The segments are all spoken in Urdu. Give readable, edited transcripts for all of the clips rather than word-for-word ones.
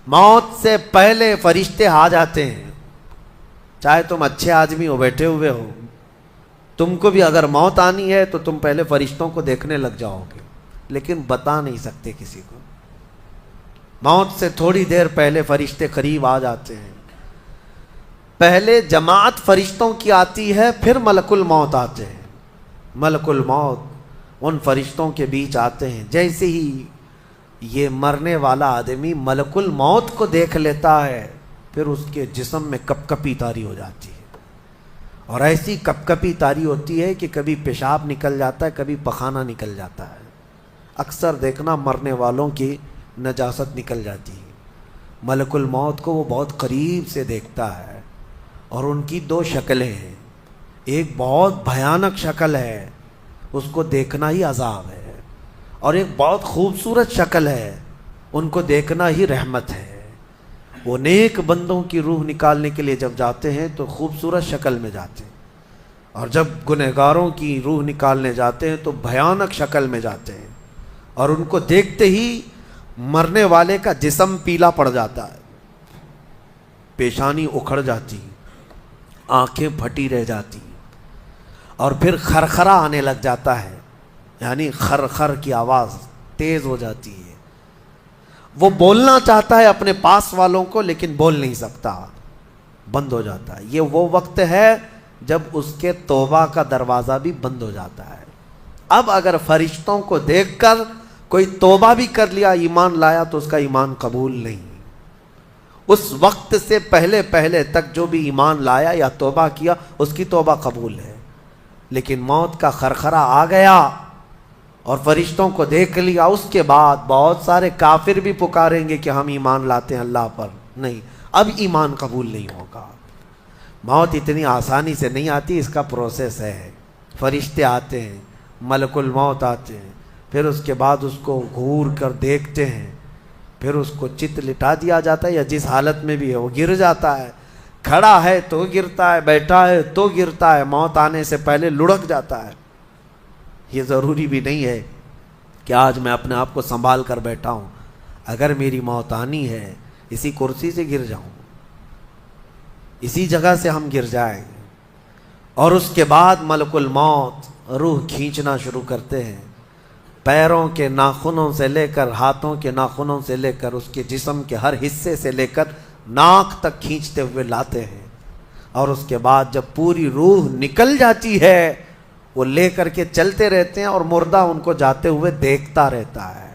موت سے پہلے فرشتے آ جاتے ہیں. چاہے تم اچھے آدمی ہو، بیٹھے ہوئے ہو، تم کو بھی اگر موت آنی ہے تو تم پہلے فرشتوں کو دیکھنے لگ جاؤ گے، لیکن بتا نہیں سکتے کسی کو. موت سے تھوڑی دیر پہلے فرشتے قریب آ جاتے ہیں. پہلے جماعت فرشتوں کی آتی ہے، پھر ملک الموت آتے ہیں. ملک الموت ان فرشتوں کے بیچ آتے ہیں. جیسے ہی یہ مرنے والا آدمی ملک الموت کو دیکھ لیتا ہے، پھر اس کے جسم میں کپ کپی طاری ہو جاتی ہے. اور ایسی کپ کپی طاری ہوتی ہے کہ کبھی پیشاب نکل جاتا ہے، کبھی پخانہ نکل جاتا ہے. اکثر دیکھنا مرنے والوں کی نجاست نکل جاتی ہے. ملک الموت کو وہ بہت قریب سے دیکھتا ہے، اور ان کی دو شکلیں ہیں. ایک بہت بھیانک شکل ہے، اس کو دیکھنا ہی عذاب ہے، اور ایک بہت خوبصورت شکل ہے، ان کو دیکھنا ہی رحمت ہے. وہ نیک بندوں کی روح نکالنے کے لیے جب جاتے ہیں تو خوبصورت شکل میں جاتے ہیں، اور جب گنہگاروں کی روح نکالنے جاتے ہیں تو بھیانک شکل میں جاتے ہیں. اور ان کو دیکھتے ہی مرنے والے کا جسم پیلا پڑ جاتا ہے، پیشانی اکھڑ جاتی، آنکھیں پھٹی رہ جاتی، اور پھر خرخرا آنے لگ جاتا ہے، یعنی خرخر کی آواز تیز ہو جاتی ہے. وہ بولنا چاہتا ہے اپنے پاس والوں کو، لیکن بول نہیں سکتا، بند ہو جاتا ہے. یہ وہ وقت ہے جب اس کے توبہ کا دروازہ بھی بند ہو جاتا ہے. اب اگر فرشتوں کو دیکھ کر کوئی توبہ بھی کر لیا، ایمان لایا، تو اس کا ایمان قبول نہیں. اس وقت سے پہلے پہلے تک جو بھی ایمان لایا یا توبہ کیا، اس کی توبہ قبول ہے. لیکن موت کا خرخرا آ گیا اور فرشتوں کو دیکھ لیا، اس کے بعد بہت سارے کافر بھی پکاریں گے کہ ہم ایمان لاتے ہیں اللہ پر. نہیں، اب ایمان قبول نہیں ہوگا. موت اتنی آسانی سے نہیں آتی، اس کا پروسیس ہے. فرشتے آتے ہیں، ملک الموت آتے ہیں، پھر اس کے بعد اس کو گھور کر دیکھتے ہیں، پھر اس کو چت لٹا دیا جاتا ہے، یا جس حالت میں بھی ہے وہ گر جاتا ہے. کھڑا ہے تو گرتا ہے، بیٹھا ہے تو گرتا ہے، موت آنے سے پہلے لڑک جاتا ہے. یہ ضروری بھی نہیں ہے کہ آج میں اپنے آپ کو سنبھال کر بیٹھا ہوں. اگر میری موت آنی ہے، اسی کرسی سے گر جاؤں، اسی جگہ سے ہم گر جائیں. اور اس کے بعد ملک الموت روح کھینچنا شروع کرتے ہیں. پیروں کے ناخنوں سے لے کر، ہاتھوں کے ناخنوں سے لے کر، اس کے جسم کے ہر حصے سے لے کر ناک تک کھینچتے ہوئے لاتے ہیں. اور اس کے بعد جب پوری روح نکل جاتی ہے، وہ لے کر کے چلتے رہتے ہیں، اور مردہ ان کو جاتے ہوئے دیکھتا رہتا ہے.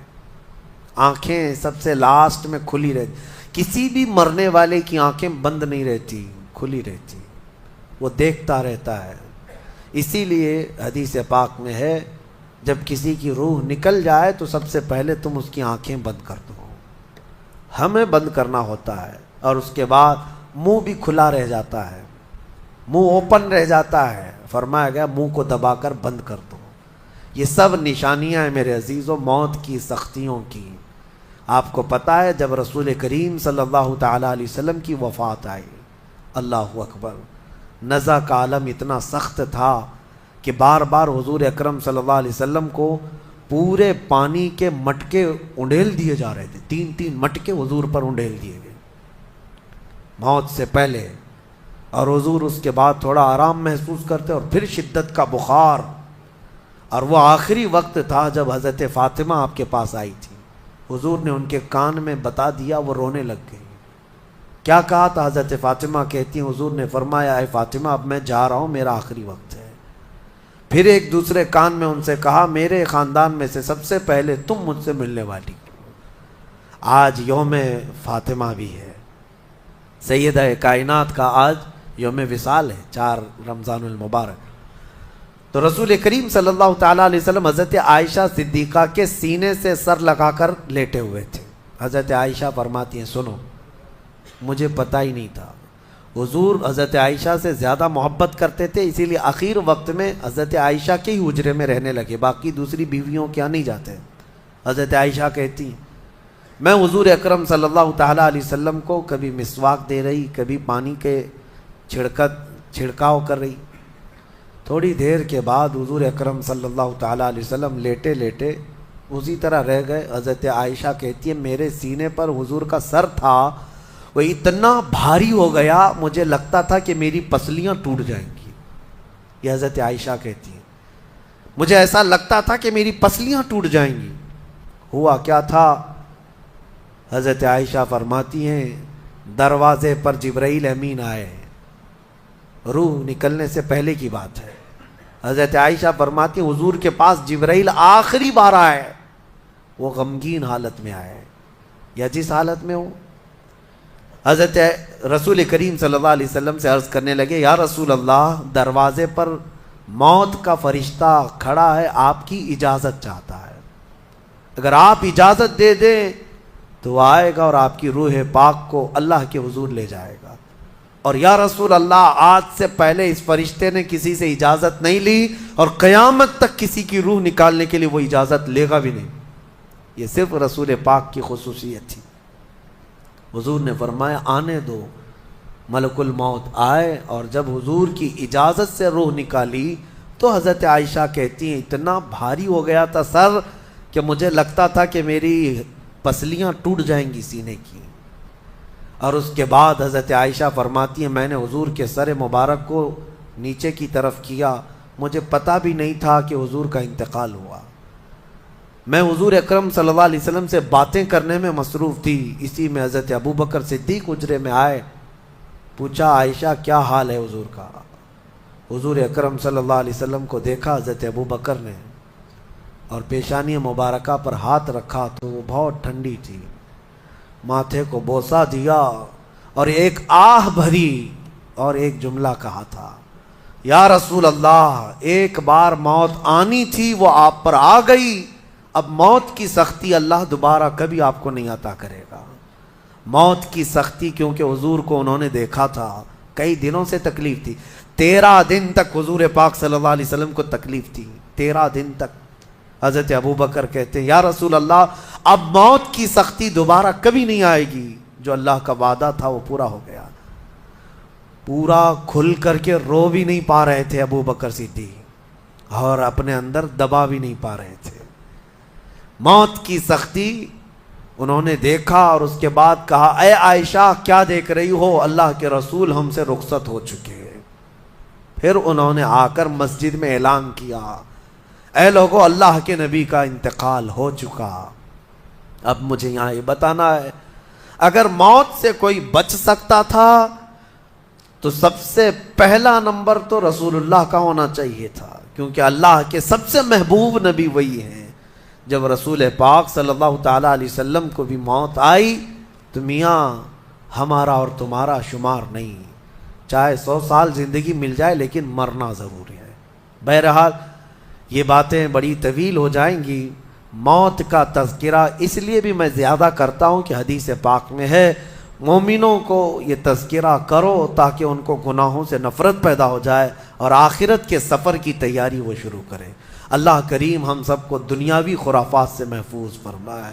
آنکھیں سب سے لاسٹ میں کھلی رہتی. کسی بھی مرنے والے کی آنکھیں بند نہیں رہتی، کھلی رہتی، وہ دیکھتا رہتا ہے. اسی لیے حدیث پاک میں ہے، جب کسی کی روح نکل جائے تو سب سے پہلے تم اس کی آنکھیں بند کر دو. ہمیں بند کرنا ہوتا ہے، اور اس کے بعد منہ بھی کھلا رہ جاتا ہے، منہ اوپن رہ جاتا ہے. فرمایا گیا منہ کو دبا کر بند کر دو. یہ سب نشانیاں ہیں میرے عزیزوں موت کی سختیوں کی. آپ کو پتہ ہے جب رسول کریم صلی اللہ تعالی علیہ وسلم کی وفات آئی، اللہ اکبر، نزع کا عالم اتنا سخت تھا کہ بار بار حضور اکرم صلی اللہ علیہ وسلم کو پورے پانی کے مٹکے انڈیل دیے جا رہے تھے. 3 مٹکے حضور پر انڈیل دیے گئے موت سے پہلے. اور حضور اس کے بعد تھوڑا آرام محسوس کرتے، اور پھر شدت کا بخار. اور وہ آخری وقت تھا جب حضرت فاطمہ آپ کے پاس آئی تھی. حضور نے ان کے کان میں بتا دیا، وہ رونے لگ گئی. کیا کہا تھا؟ حضرت فاطمہ کہتی ہیں حضور نے فرمایا، اے فاطمہ اب میں جا رہا ہوں، میرا آخری وقت ہے. پھر ایک دوسرے کان میں ان سے کہا، میرے خاندان میں سے سب سے پہلے تم مجھ سے ملنے والی. آج یوم فاطمہ بھی ہے، سیدہ کائنات کا آج یوم وصال ہے، 4 رمضان المبارک. تو رسول کریم صلی اللہ تعالیٰ علیہ وسلم حضرت عائشہ صدیقہ کے سینے سے سر لگا کر لیٹے ہوئے تھے. حضرت عائشہ فرماتی ہیں سنو، مجھے پتہ ہی نہیں تھا. حضور حضرت عائشہ سے زیادہ محبت کرتے تھے، اسی لیے آخر وقت میں حضرت عائشہ کے ہی حجرے میں رہنے لگے، باقی دوسری بیویوں کیا نہیں جاتے. حضرت عائشہ کہتی ہیں میں حضور اکرم صلی اللہ تعالیٰ علیہ وسلم کو کبھی مسواک دے رہی، کبھی پانی کے چھڑکاؤ کر رہی. تھوڑی دیر کے بعد حضور اکرم صلی اللہ تعالیٰ علیہ وسلم لیٹے لیٹے اسی طرح رہ گئے۔ حضرت عائشہ کہتی ہے میرے سینے پر حضور کا سر تھا، وہ اتنا بھاری ہو گیا مجھے لگتا تھا کہ میری پسلیاں ٹوٹ جائیں گی۔ یہ حضرت عائشہ کہتی ہیں مجھے ایسا لگتا تھا کہ میری پسلیاں ٹوٹ جائیں گی۔ ہوا کیا تھا؟ حضرت عائشہ فرماتی ہیں دروازے پر جبرائیل امین آئے، روح نکلنے سے پہلے کی بات ہے۔ حضرت عائشہ فرماتی ہیں حضور کے پاس جبرائیل آخری بار آئے، وہ غمگین حالت میں آئے یا جس حالت میں ہو۔ حضرت رسول کریم صلی اللہ علیہ وسلم سے عرض کرنے لگے یا رسول اللہ، دروازے پر موت کا فرشتہ کھڑا ہے، آپ کی اجازت چاہتا ہے، اگر آپ اجازت دے دیں تو وہ آئے گا اور آپ کی روح پاک کو اللہ کے حضور لے جائے گا۔ اور یا رسول اللہ، آج سے پہلے اس فرشتے نے کسی سے اجازت نہیں لی اور قیامت تک کسی کی روح نکالنے کے لیے وہ اجازت لے گا بھی نہیں۔ یہ صرف رسول پاک کی خصوصیت تھی۔ حضور نے فرمایا آنے دو، ملک الموت آئے، اور جب حضور کی اجازت سے روح نکالی تو حضرت عائشہ کہتی ہیں اتنا بھاری ہو گیا تھا سر کہ مجھے لگتا تھا کہ میری پسلیاں ٹوٹ جائیں گی سینے کی۔ اور اس کے بعد حضرت عائشہ فرماتی ہیں میں نے حضور کے سر مبارک کو نیچے کی طرف کیا، مجھے پتہ بھی نہیں تھا کہ حضور کا انتقال ہوا۔ میں حضور اکرم صلی اللہ علیہ وسلم سے باتیں کرنے میں مصروف تھی، اسی میں حضرت ابو بکر صدیق حجرے میں آئے، پوچھا عائشہ کیا حال ہے حضور کا؟ حضور اکرم صلی اللہ علیہ وسلم کو دیکھا حضرت ابو بکر نے اور پیشانی مبارکہ پر ہاتھ رکھا تو وہ بہت ٹھنڈی تھی، ماتھے کو بوسہ دیا اور ایک آہ بھری اور ایک جملہ کہا تھا یا رسول اللہ، ایک بار موت آنی تھی وہ آپ پر آ گئی، اب موت کی سختی اللہ دوبارہ کبھی آپ کو نہیں عطا کرے گا۔ موت کی سختی کیونکہ حضور کو انہوں نے دیکھا تھا، کئی دنوں سے تکلیف تھی، 13 دن تک حضور پاک صلی اللہ علیہ وسلم کو تکلیف تھی، 13 دن تک۔ حضرت ابو بکر کہتے ہیں یا رسول اللہ، اب موت کی سختی دوبارہ کبھی نہیں آئے گی، جو اللہ کا وعدہ تھا وہ پورا ہو گیا۔ پورا کھل کر کے رو بھی نہیں پا رہے تھے ابو بکر صدیق، اور اپنے اندر دبا بھی نہیں پا رہے تھے۔ موت کی سختی انہوں نے دیکھا اور اس کے بعد کہا اے عائشہ کیا دیکھ رہی ہو، اللہ کے رسول ہم سے رخصت ہو چکے ہیں۔ پھر انہوں نے آ کر مسجد میں اعلان کیا اے لوگو، اللہ کے نبی کا انتقال ہو چکا۔ اب مجھے یہاں یہ بتانا ہے، اگر موت سے کوئی بچ سکتا تھا تو سب سے پہلا نمبر تو رسول اللہ کا ہونا چاہیے تھا، کیونکہ اللہ کے سب سے محبوب نبی وہی ہیں۔ جب رسول پاک صلی اللہ تعالیٰ علیہ وسلم کو بھی موت آئی تو میاں ہمارا اور تمہارا شمار نہیں، چاہے 100 سال زندگی مل جائے لیکن مرنا ضروری ہے۔ بہرحال یہ باتیں بڑی طویل ہو جائیں گی۔ موت کا تذکرہ اس لیے بھی میں زیادہ کرتا ہوں کہ حدیث پاک میں ہے مومنوں کو یہ تذکرہ کرو تاکہ ان کو گناہوں سے نفرت پیدا ہو جائے اور آخرت کے سفر کی تیاری وہ شروع کریں۔ اللہ کریم ہم سب کو دنیاوی خرافات سے محفوظ فرمائے،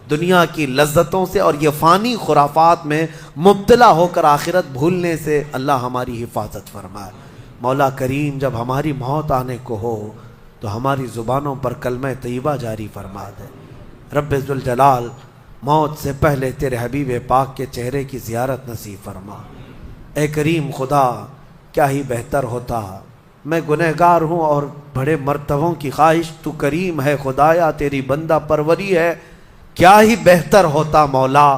دنیا کی لذتوں سے اور یہ فانی خرافات میں مبتلا ہو کر آخرت بھولنے سے اللہ ہماری حفاظت فرمائے۔ مولا کریم جب ہماری موت آنے کو ہو تو ہماری زبانوں پر کلمہ طیبہ جاری فرما دے۔ رب ذوالجلال موت سے پہلے تیرے حبیب پاک کے چہرے کی زیارت نصیب فرما۔ اے کریم خدا، کیا ہی بہتر ہوتا، میں گنہگار ہوں اور بڑے مرتبوں کی خواہش، تو کریم ہے خدایا، تیری بندہ پروری ہے، کیا ہی بہتر ہوتا مولا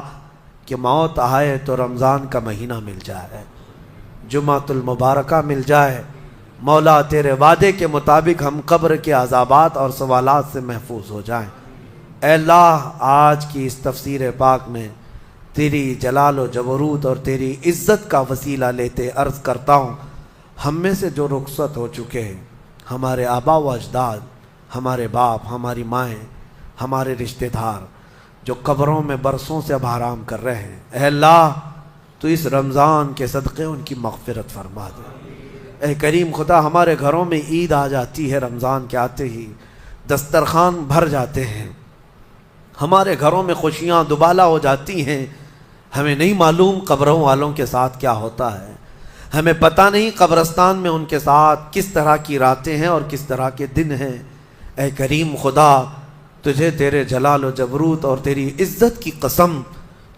کہ موت آئے تو رمضان کا مہینہ مل جائے، جمعۃ المبارکہ مل جائے۔ مولا تیرے وعدے کے مطابق ہم قبر کے عذابات اور سوالات سے محفوظ ہو جائیں۔ اے اللہ، آج کی اس تفسیر پاک میں تیری جلال و جبروت اور تیری عزت کا وسیلہ لیتے عرض کرتا ہوں، ہم میں سے جو رخصت ہو چکے ہیں، ہمارے آبا و اجداد، ہمارے باپ، ہماری مائیں، ہمارے رشتہ دار جو قبروں میں برسوں سے اب آرام کر رہے ہیں، اے اللہ تو اس رمضان کے صدقے ان کی مغفرت فرما دے۔ اے کریم خدا، ہمارے گھروں میں عید آ جاتی ہے، رمضان کے آتے ہی دسترخوان بھر جاتے ہیں، ہمارے گھروں میں خوشیاں دوبالا ہو جاتی ہیں، ہمیں نہیں معلوم قبروں والوں کے ساتھ کیا ہوتا ہے، ہمیں پتہ نہیں قبرستان میں ان کے ساتھ کس طرح کی راتیں ہیں اور کس طرح کے دن ہیں۔ اے کریم خدا، تجھے تیرے جلال و جبروت اور تیری عزت کی قسم،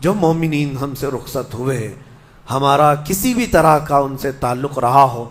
جو مومنین ہم سے رخصت ہوئے، ہمارا کسی بھی طرح کا ان سے تعلق رہا ہو